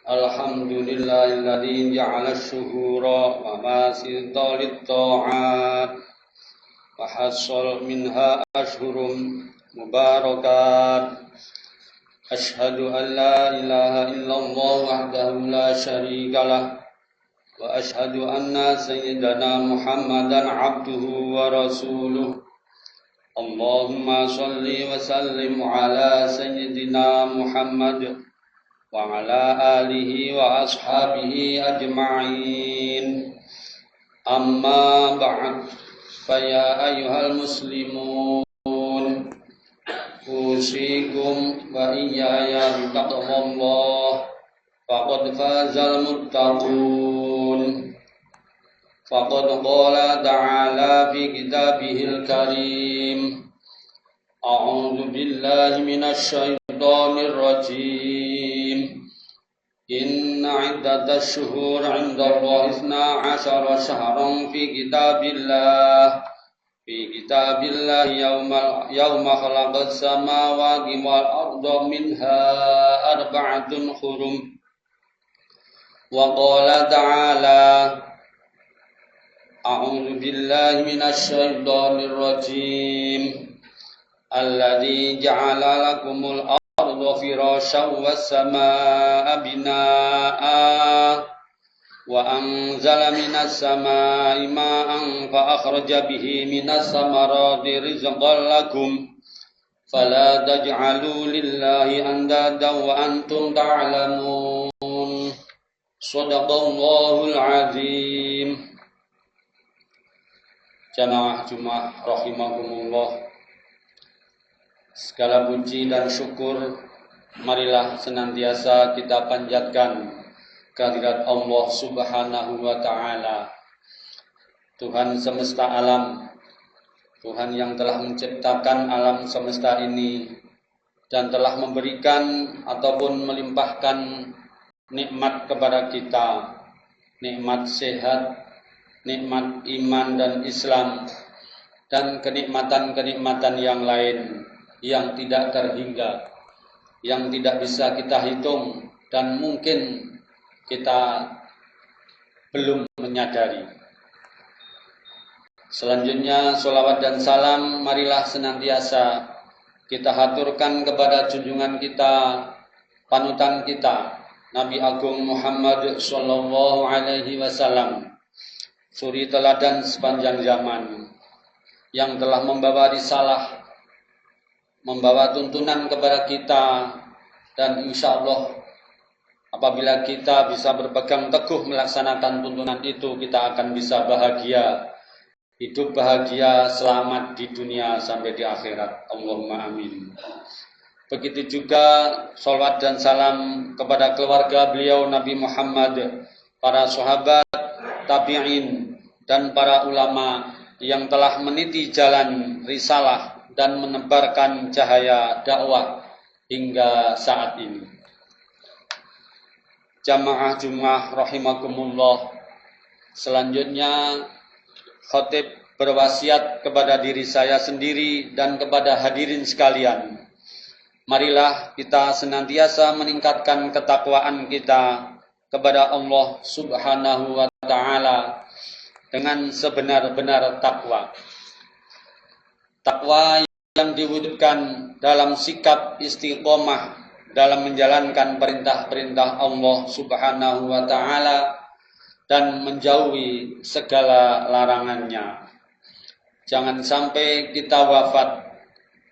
Alhamdulillahilladzi ja'ala asy-syuhura mawasita lit-tha'at wa hassal minha ashhurum mubarakat. Asyhadu an la ilaha illallah wahdahu la syarikalah wa asyhadu anna sayyidana Muhammadan abduhu wa rasuluh. Allahumma shalli wa sallim ala sayyidina Muhammad wa ala alihi wa ashabihi ajma'in. Amma ba'd, fa ya ayyuhal muslimun usikum wa iyaya bitaqwallah faqad fazal muttaqun. Faqad qala ta'ala fi kitabihil karim, a'udzu billahi minasy syaithanir rajim. Inna iddatash syuhur 'indallahi 12 syahran fi kitabillah yauma khalaqas samawati wal arda minha arba'atun hurum. Wa qala ta'ala, a'udzu billahi minasy syaithanir rajim. Alladzi ja'ala lakumul arda firasyan was samaa'a binaa'a wa anzala minas samaa'i maa'an fa akhraja bihi minas samarati rizqan lakum fala taj'alu lillahi andadan wa antum ta'lamun. Shadaqallahul azim. Jamaah Jumat rahimakumullah. Segala puji dan syukur marilah senantiasa kita panjatkan kehadirat Allah Subhanahu wa ta'ala, Tuhan semesta alam, Tuhan yang telah menciptakan alam semesta ini dan telah memberikan ataupun melimpahkan nikmat kepada kita, nikmat sehat, nikmat iman dan Islam, dan kenikmatan-kenikmatan yang lain yang tidak terhingga, yang tidak bisa kita hitung dan mungkin kita belum menyadari. Selanjutnya, sholawat dan salam marilah senantiasa kita haturkan kepada junjungan kita, panutan kita, Nabi Agung Muhammad sallallahu alaihi wasallam, suri teladan sepanjang zaman, yang telah membawa risalah, membawa tuntunan kepada kita, dan insya Allah apabila kita bisa berpegang teguh melaksanakan tuntunan itu, kita akan bisa bahagia, hidup bahagia, selamat di dunia sampai di akhirat. Allahumma amin. Begitu juga sholawat dan salam kepada keluarga beliau Nabi Muhammad, para sahabat, tabi'in, dan para ulama yang telah meniti jalan risalah dan menebarkan cahaya dakwah hingga saat ini. Jamaah Jumat rahimakumullah. Selanjutnya khatib berwasiat kepada diri saya sendiri dan kepada hadirin sekalian. Marilah kita senantiasa meningkatkan ketakwaan kita kepada Allah Subhanahu wa ta'ala dengan sebenar-benar takwa. Takwa yang diwujudkan dalam sikap istiqomah dalam menjalankan perintah-perintah Allah Subhanahu wa ta'ala dan menjauhi segala larangannya. Jangan sampai kita wafat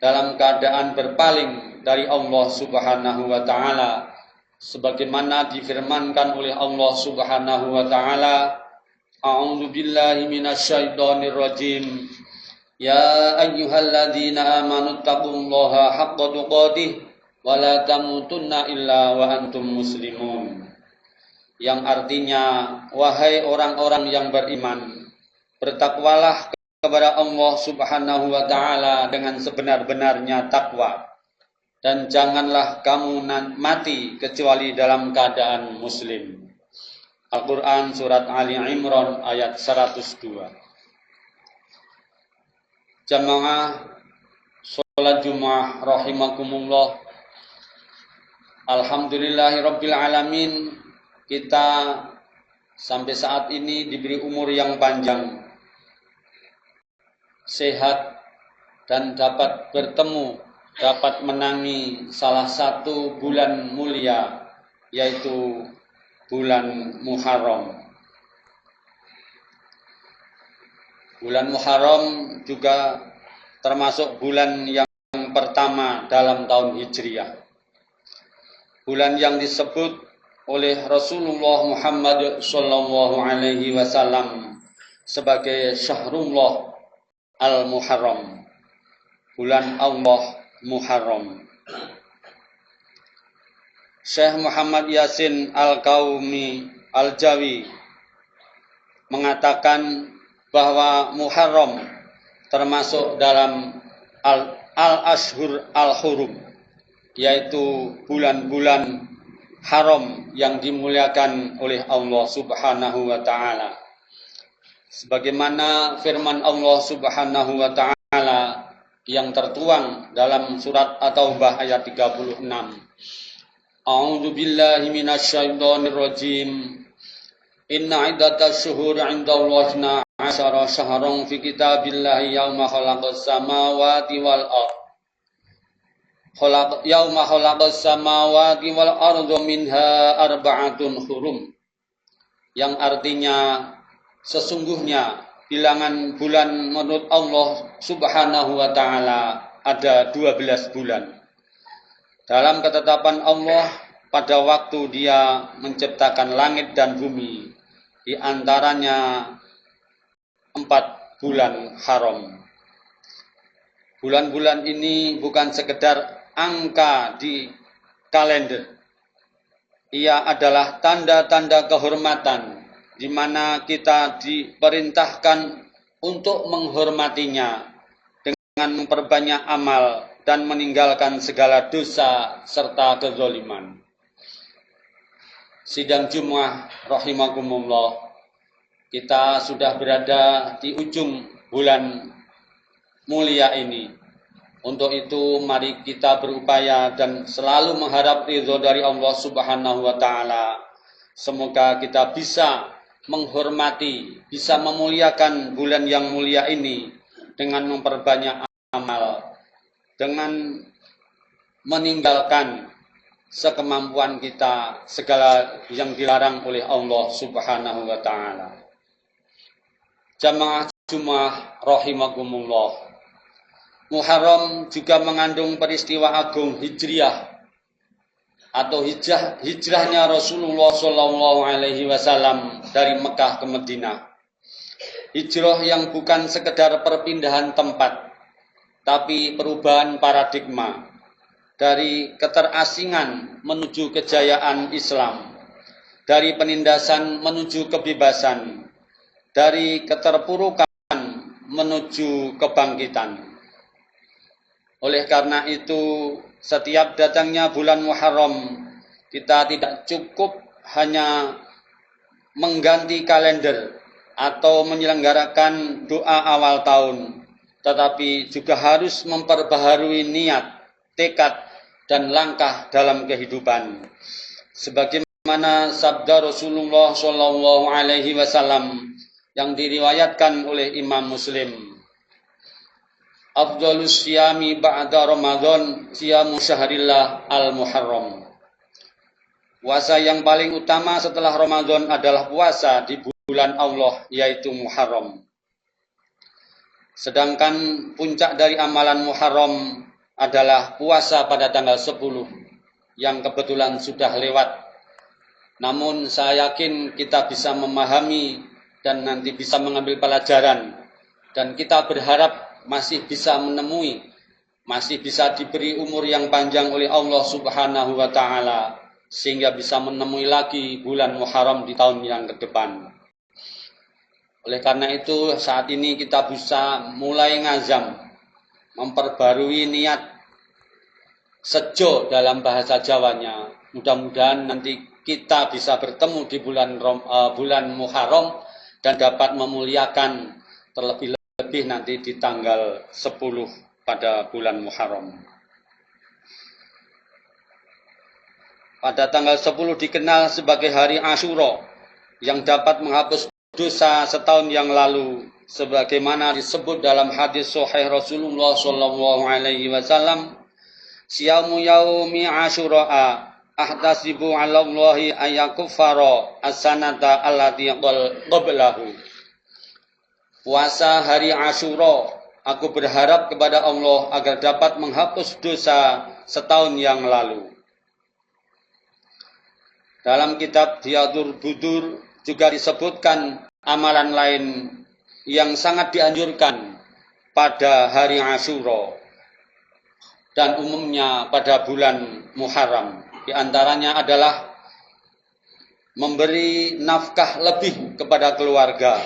dalam keadaan berpaling dari Allah Subhanahu wa ta'ala, sebagaimana difirmankan oleh Allah Subhanahu wa ta'ala, a'udzu billahi minasyaitonir rajim. Ya ayyuhalladzina amanu taqullaha haqqa tuqatih wa la tamutunna illa wa antum muslimun. Yang artinya, wahai orang-orang yang beriman, bertakwalah kepada Allah Subhanahu wa ta'ala dengan sebenar-benarnya takwa, dan janganlah kamu mati kecuali dalam keadaan muslim. Al-Quran Surat Ali Imran ayat 102. Jamaah sholat Jumat rahimakumullah. Alhamdulillahirabbil alamin, kita sampai saat ini diberi umur yang panjang, sehat, dan dapat bertemu, dapat menangi salah satu bulan mulia, yaitu bulan Muharram. Bulan Muharram juga termasuk bulan yang pertama dalam tahun Hijriah. Bulan yang disebut oleh Rasulullah Muhammad SAW sebagai Syahrullah Al-Muharram, bulan Allah Muharram. Syekh Muhammad Yasin Al-Qaumi Al-Jawi mengatakan bahwa Muharram termasuk dalam Al-Ashhur Al-Hurum, yaitu bulan-bulan haram yang dimuliakan oleh Allah Subhanahu wa Ta'ala. Sebagaimana firman Allah Subhanahu wa Ta'ala yang tertuang dalam surat At-Taubah ayat 36. A'udzu billahi minasyaitonir rajim. Inna iddatash syuhuri 'indallahi 'ashara syahran fi kitabillahi yauma khalaqas samawati wal ardh. Yauma khalaqas samawati wal ardh minha arba'atun hurum. Yang artinya sesungguhnya bilangan bulan menurut Allah Subhanahu wa Ta'ala ada 12 bulan. Dalam ketetapan Allah pada waktu Dia menciptakan langit dan bumi, di antaranya 4 bulan haram. Bulan-bulan ini bukan sekedar angka di kalender. Ia adalah tanda-tanda kehormatan di mana kita diperintahkan untuk menghormatinya dengan memperbanyak amal dan meninggalkan segala dosa serta kezaliman. Sidang Jumat rahimakumullah, kita sudah berada di ujung bulan mulia ini. Untuk itu mari kita berupaya dan selalu mengharap ridho dari Allah Subhanahu wa Ta'ala. Semoga kita bisa menghormati, bisa memuliakan bulan yang mulia ini dengan memperbanyak amal, dengan meninggalkan sekemampuan kita segala yang dilarang oleh Allah Subhanahu wa Ta'ala. Jamaah Jumat rahimakumullah, Muharram juga mengandung peristiwa agung Hijriah atau hijrahnya Rasulullah SAW dari Mekah ke Madinah. Hijrah yang bukan sekedar perpindahan tempat, tapi perubahan paradigma dari keterasingan menuju kejayaan Islam, dari penindasan menuju kebebasan, dari keterpurukan menuju kebangkitan. Oleh karena itu, setiap datangnya bulan Muharram, kita tidak cukup hanya mengganti kalender atau menyelenggarakan doa awal tahun, tetapi juga harus memperbaharui niat, tekad, dan langkah dalam kehidupan. Sebagaimana sabda Rasulullah SAW yang diriwayatkan oleh Imam Muslim, Afdhalus siyami ba'da Ramadan siyamu syahrillah al-Muharram. Puasa yang paling utama setelah Ramadan adalah puasa di bulan Allah, yaitu Muharram. Sedangkan puncak dari amalan Muharram adalah puasa pada tanggal 10 yang kebetulan sudah lewat. Namun saya yakin kita bisa memahami dan nanti bisa mengambil pelajaran, dan kita berharap masih bisa menemui, masih bisa diberi umur yang panjang oleh Allah Subhanahu wa Ta'ala, sehingga bisa menemui lagi bulan Muharram di tahun yang ke depan. Oleh karena itu saat ini kita bisa mulai ngazam, memperbarui niat sejo dalam bahasa Jawanya. Mudah-mudahan nanti kita bisa bertemu di bulan Muharram dan dapat memuliakan terlebih nanti di tanggal 10 pada bulan Muharram. Pada tanggal 10 dikenal sebagai hari Asyura yang dapat menghapus dosa setahun yang lalu, sebagaimana disebut dalam hadis sahih Rasulullah sallallahu alaihi wasallam, "Siyamu yaumi Asyura ahtasibu 'ala Allahi ayakuffara as-sanata allati qablahu." Puasa hari Asyura, aku berharap kepada Allah agar dapat menghapus dosa setahun yang lalu. Dalam kitab Diyatul Budur juga disebutkan amalan lain yang sangat dianjurkan pada hari Asyura dan umumnya pada bulan Muharram. Di antaranya adalah memberi nafkah lebih kepada keluarga.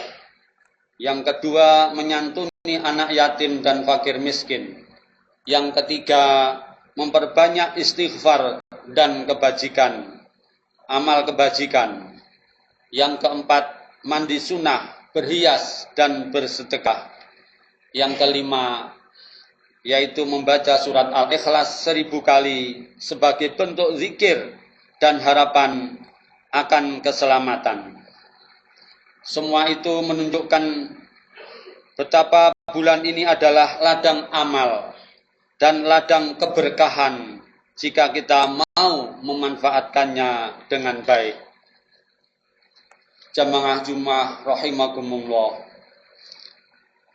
Yang kedua, menyantuni anak yatim dan fakir miskin. Yang ketiga, memperbanyak istighfar dan kebajikan, amal kebajikan. Yang keempat, mandi sunnah, berhias dan bersedekah. Yang kelima, yaitu membaca surat Al-Ikhlas 1000 kali sebagai bentuk zikir dan harapan akan keselamatan. Semua itu menunjukkan betapa bulan ini adalah ladang amal dan ladang keberkahan jika kita mau memanfaatkannya dengan baik. Jamaah Jumat rahimakumullah.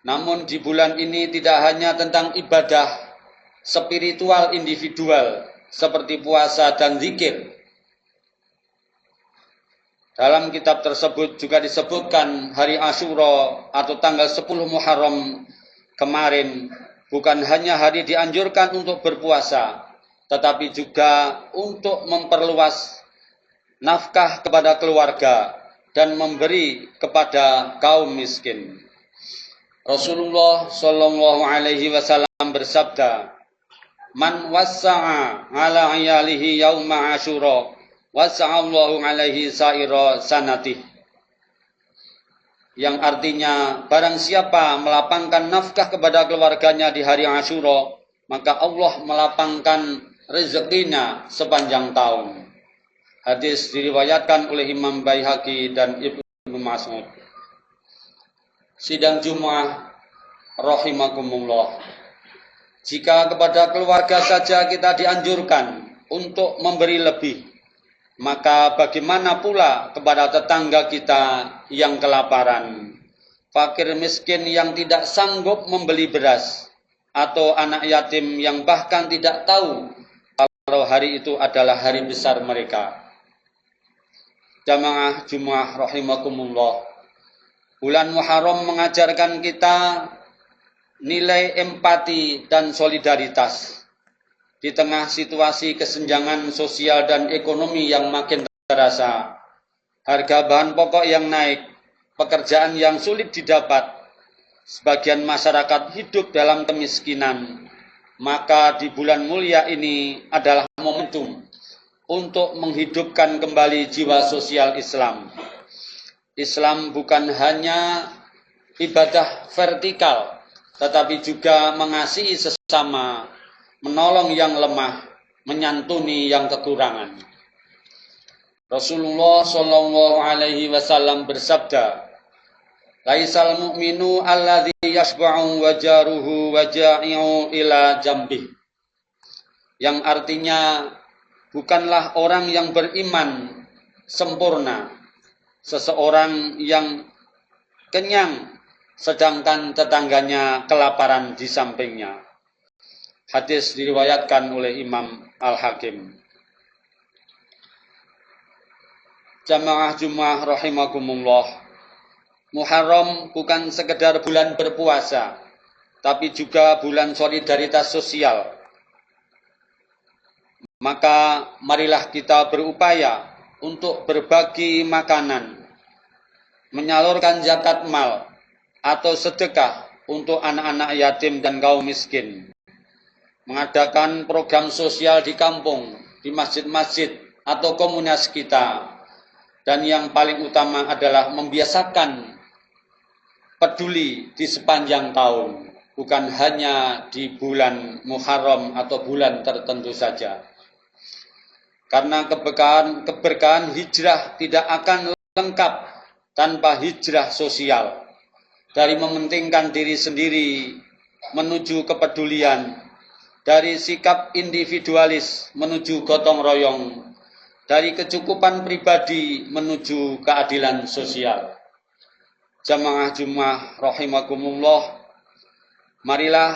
Namun di bulan ini tidak hanya tentang ibadah spiritual individual seperti puasa dan zikir. Dalam kitab tersebut juga disebutkan hari Asyura atau tanggal 10 Muharram kemarin bukan hanya hari dianjurkan untuk berpuasa, tetapi juga untuk memperluas nafkah kepada keluarga dan memberi kepada kaum miskin. Rasulullah Shallallahu Alaihi Wasallam bersabda, "Man wassa'a ala ayalihi yauma Asyura, wassa'allahu alaihi sa'ira sanatih." Yang artinya, barang siapa melapangkan nafkah kepada keluarganya di hari Asyura, maka Allah melapangkan rezekinya sepanjang tahun. Hadis diriwayatkan oleh Imam Baihaqi dan Ibnu Mas'ud. Sidang Jumat rahimakumullah. Jika kepada keluarga saja kita dianjurkan untuk memberi lebih, maka bagaimana pula kepada tetangga kita yang kelaparan, fakir miskin yang tidak sanggup membeli beras, atau anak yatim yang bahkan tidak tahu kalau hari itu adalah hari besar mereka. Jamaah Jumat rahimakumullah. Bulan Muharram mengajarkan kita nilai empati dan solidaritas. Di tengah situasi kesenjangan sosial dan ekonomi yang makin terasa, harga bahan pokok yang naik, pekerjaan yang sulit didapat, sebagian masyarakat hidup dalam kemiskinan, maka di bulan mulia ini adalah momentum untuk menghidupkan kembali jiwa sosial Islam. Islam bukan hanya ibadah vertikal, tetapi juga mengasihi sesama, menolong yang lemah, menyantuni yang kekurangan. Rasulullah Shallallahu Alaihi Wasallam bersabda, "Laisal mu'minu alladzi yashba'u wajaruhu waja'i'u ila jambih." Yang artinya, bukanlah orang yang beriman sempurna seseorang yang kenyang sedangkan tetangganya kelaparan di sampingnya. Hadis diriwayatkan oleh Imam Al-Hakim. Jamaah Jumat rahimakumullah. Muharram bukan sekedar bulan berpuasa, tapi juga bulan solidaritas sosial. Maka marilah kita berupaya untuk berbagi makanan, menyalurkan zakat mal, atau sedekah untuk anak-anak yatim dan kaum miskin, mengadakan program sosial di kampung, di masjid-masjid atau komunitas kita, dan yang paling utama adalah membiasakan peduli di sepanjang tahun, bukan hanya di bulan Muharram atau bulan tertentu saja. Karena keberkahan hijrah tidak akan lengkap tanpa hijrah sosial. Dari mementingkan diri sendiri menuju kepedulian, dari sikap individualis menuju gotong royong, dari kecukupan pribadi menuju keadilan sosial. Jamaah Jumat rahimakumullah, marilah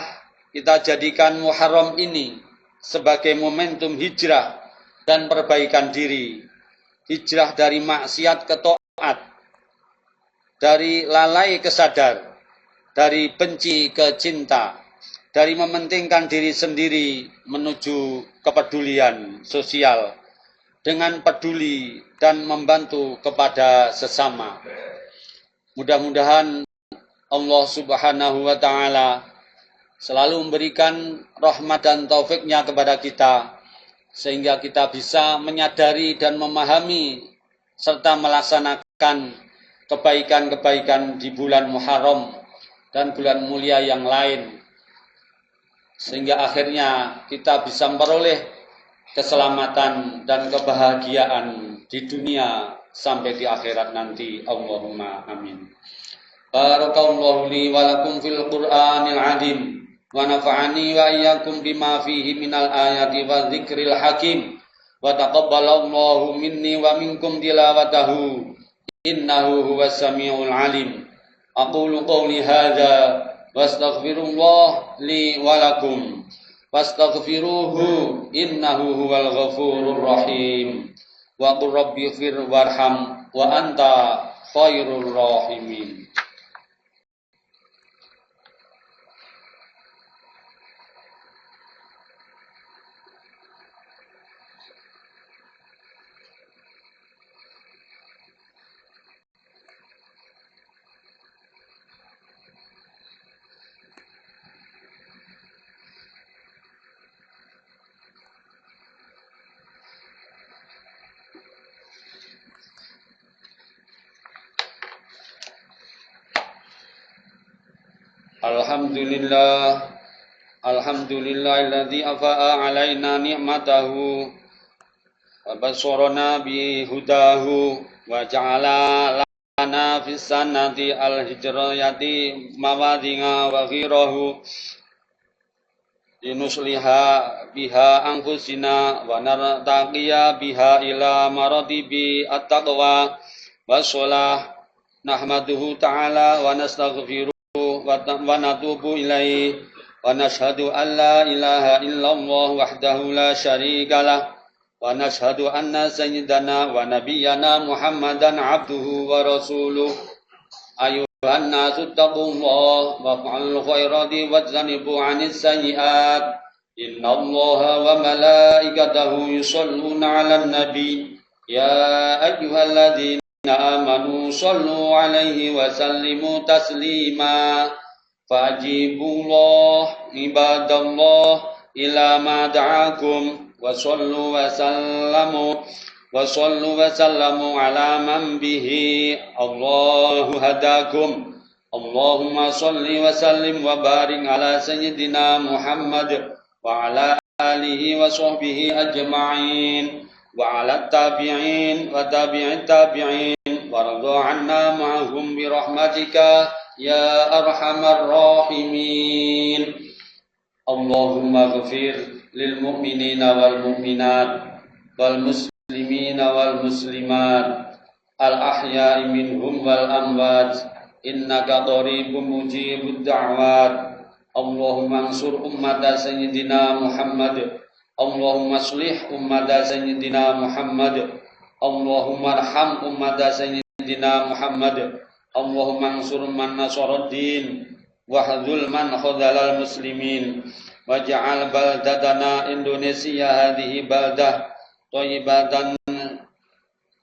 kita jadikan Muharram ini sebagai momentum hijrah dan perbaikan diri. Hijrah dari maksiat ke taat, dari lalai ke sadar, dari benci ke cinta, dari mementingkan diri sendiri menuju kepedulian sosial, dengan peduli dan membantu kepada sesama. Mudah-mudahan Allah Subhanahu wa Ta'ala selalu memberikan rahmat dan taufiknya kepada kita, sehingga kita bisa menyadari dan memahami serta melaksanakan kebaikan-kebaikan di bulan Muharram dan bulan mulia yang lain, sehingga akhirnya kita bisa memperoleh keselamatan dan kebahagiaan di dunia sampai di akhirat nanti. Allahumma amin. Barakallahu li wa lakum fil Qur'anil azim wa nafa'ani wa iyyakum bima fihi minal ayati wa dzikril hakim wa taqabbalallahu minni wa minkum tilawatahu innahu huwas samiul alim. Aqulu qawli hadza wastaghfirullah li wa lakum wastaghfiruhu innahu huwal ghafurur rahim. Wa qur rabbighfir warham wa anta khairur rahimin. Alhamdulillahilladzi afa'a alaina ni'matahu wa basharana bi hudahu wa ja'ala lana fis sanati al-hijrati mawadinga wa ghirahu linusliha biha anfusina wa nartaqiya biha ila maratibi at-taqwa wa shalah nahmaduhu ta'ala wa nastaghfiruh wa natubu ilaihi wa nashhadu an la ilaha illallah wahdahu la syarikalah wa nashhadu anna sayyidana wa nabiyyana Muhammadan abduhu wa rasuluh. Ayuhan nasu taqullah wa fa'al khairati wa janibu 'anis sayyi'at. Innallaha wa malaikatahu yusholluna 'alan nabi ya ayyuhalladzina amanu sallu 'alaihi wa sallimu taslima. Fajibullah ibadallah ila ma da'akum wa sallu wa sallamu ala man bihi Allahu hadakum. Allahumma salli wa sallim wa barik ala sayyidina Muhammad wa ala alihi wa sahbihi ajma'in wa ala tabi'in wa tabi'it tabi'in wa radha 'anna ma'ahum bi rahmatika ya arhamar rahimin. Allahumma ghafir lil mu'minina wal mu'minat wal muslimina wal muslimat al ahya'i minhum wal amwat innaka qaribun mujibud da'wat. Allahumma ansur ummata sayyidina Muhammad. Allahumma aslih ummata sayyidina Muhammad. Allahumma arham ummata sayyidina Muhammad. Allahumma ansur man nasaraddin wahdhul man khadhalal muslimin waj'al baldatana Indonesia hadhihi baldah thayyibatan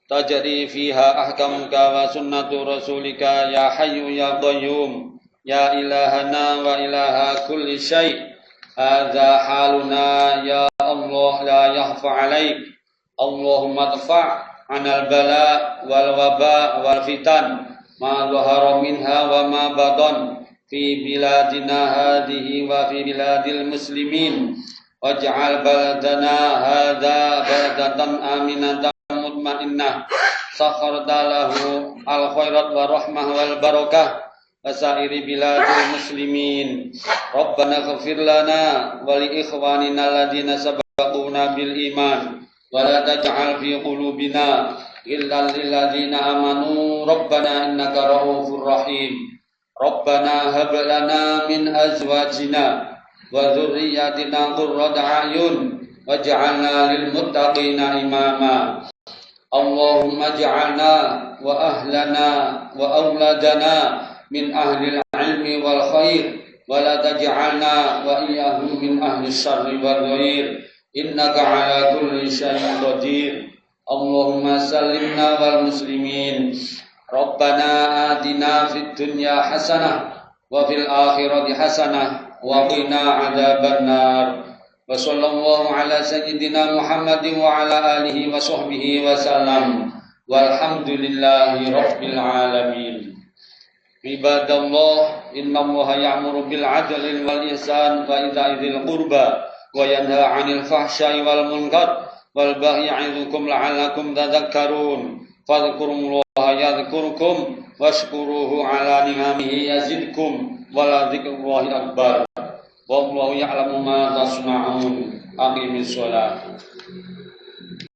tajri fiha ahkamuka wa sunnatu rasulika ya hayyu ya qayyum ya ilahana wa ilaha kulli syai'. Hadza haluna ya Allah la yakhfa 'alaik. Allahumma dfa' 'anal bala wal waba wal fitan ma dhahara minha wa ma batan fi biladina hadhihi wa fi biladil muslimin waj'al baladana hadza baladan aminan mutmainnah sakharta lahu al khairat wa rahmah wal barakah wasairi biladil muslimin. Rabbana ighfir lana wa li ikhwanina alladhina sabaquna bil iman wa la taj'al fi qulubina ghillan lil ladzina amanu rabbana innaka ra'ufur rahim. Rabbana hab lana min azwajina wa dzurriyyatina qurrata a'yun waj'alna lil muttaqina imama. Allahumma ij'alna wa ahlana wa auladana min ahli al-ilmi wal khair wa la taj'alna wa iyyahum min ahli syarri wal ghair innaka ala kulli syai'in qadir. Allahumma sallimna wal muslimin. Rabbana atina fid dunya hasanah wa fil akhirati hasanah wa qina adzabannar. Wa sallallahu ala sayyidina Muhammadin wa ala alihi wa sahbihi wa sallam. Walhamdulillahi rabbil alamin. Ibadallah, innallaha ya'muru bil 'adli wal ihsan wa ita'i dzil qurba wa yanha 'anil fahsya'i wal munkar wal baghi 'idzukum la'allakum tadhakkarun. Fadhkurullaha yadhkurkum washkuruhu 'ala ni'amihi yazidkum wa la dzikrullahi akbar. Wallahu ya'lamu ma tasna'un. Aqimis shalah.